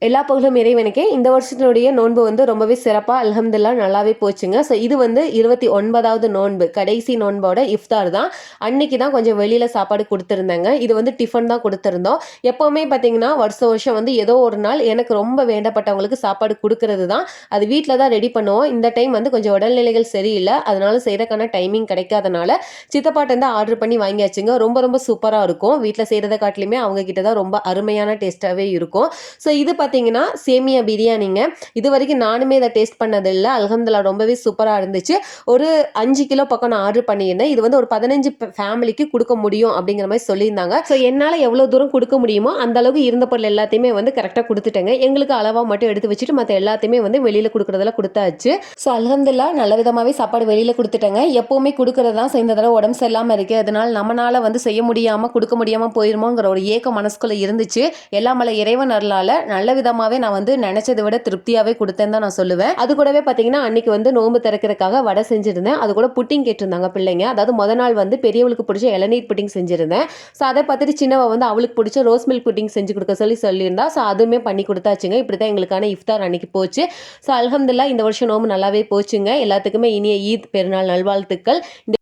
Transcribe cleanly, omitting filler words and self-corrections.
எல்லா புகழும் இறைவனுக்கே. இந்த வருஷத்தினுடைய நோன்பு வந்து ரொம்பவே சிறப்பா அல்ஹம்துலில்லாஹ் நல்லாவே போச்சுங்க. ஸோ இது வந்து 29வது நோன்பு. கடைசி நோன்போட இஃப்தார் தான். அன்னைக்கு தான் கொஞ்சம் வெளியில சாப்பாடு குடுத்துருந்தேங்க. இது வந்து டிஃபன் தான் குடுத்துருந்தோம். எப்பவுமே பார்த்தீங்கன்னா, வருஷம் வருஷம் வந்து ஏதோ ஒரு நாள் எனக்கு ரொம்ப வேண்டப்பட்டவங்களுக்கு சாப்பாடு குடுக்குறது தான். அது வீட்ல தான் ரெடி பண்ணுவோம். இந்த டைம் வந்து கொஞ்சம் உடல்நிலைகள் சரியில்ல. அதனால செய்றதுக்கான டைமிங் கிடைக்காதனால, சித்தப்பாட்டருந்து ஆர்டர் பண்ணி வாங்கியாச்சுங்க. ரொம்ப ரொம்ப சூப்பரா இருக்கும். வீட்ல செய்றத காட்டிலுமே அவங்க கிட்ட தான் ரொம்ப அருமையான டேஸ்ட்டாவே இருக்கும். ஸோ இது பார்த்தீங்கன்னா, சேமியா பிரியாணிங்க. இதுவரைக்கும் நானுமே இத டேஸ்ட் பண்ணதில்ல. அல்ஹம்துலில்லாஹ் ரொம்பவே சூப்பரா இருந்துச்சு. ஒரு 5 கிலோ பக்கம் நான் ஆர்டர் பண்ணியிருந்தேன். இது வந்து ஒரு 15 ஃபேமிலிக்கு குடுக்க முடியும் அப்படிங்கிற மாரி சொல்லியிருந்தாங்க. ஸோ என்னால எவ்வளோ தூரம் குடுக்க முடியுமோ, அந்த அளவுக்கு இருந்த பொருள் எல்லாத்தையுமே வந்து கரெக்ட்டா குடுத்துட்டேங்க. எங்களுக்கு அளவா மட்டும் எடுத்து வச்சுட்டு, மத்த எல்லாத்தையுமே வந்து வெளியில குடுக்குறதெல்லாம் குடுத்தாச்சு. ஸோ அல்ஹம்துலில்லாஹ் நல்ல விதமாவே சாப்பாடு வெளியில குடுத்துட்டேங்க. எப்பவுமே குடுக்குறது தான். ஸோ இந்த தடவ உடம்பு சரியில்லாம இருக்கு. அதனால நம்மனால வந்து செய்ய முடியாம, குடுக்க முடியாம போயிருமோங்கிற ஒரு ஏக்கம் மனசுக்குள்ள இருந்துச்சு. எல்லாம் வல்ல இறைவன் அருளால நல்ல விதமாவே நான் வந்து நினைச்சதை விட திருப்தியாவே குடுத்தேன்னு தான் நான் சொல்லுவேன். அது கூடவே பார்த்தீங்கன்னா, அன்னைக்கு வந்து நோன்பு திறக்கிறதுக்காக வடை செஞ்சிருந்தேன். அது கூட புட்டிங் கேட்டிருந்தாங்க பிள்ளைங்க. அதாவது மொத நாள் வந்து பெரியவளுக்கு பிடிச்ச இளநீர் புட்டிங் செஞ்சிருந்தேன். ஸோ அத பார்த்துட்டு சின்னவ வந்து அவளுக்கு பிடிச்ச ரோஸ் மில்க் புட்டிங் செஞ்சு குடுக்க சொல்லியிருந்தா. ஸோ அதுவுமே பண்ணி குடுத்தாச்சுங்க. இப்படி தான் எங்களுக்கான இஃப்தார் அன்னைக்கு போச்சு. ஸோ அல்ஹம்துலில்லாஹ் இந்த வருஷம் நோன்பு நல்லாவே போச்சுங்க. எல்லாத்துக்குமே இனிய ஈத் பெருநாள் நல்வாழ்த்துக்கள்.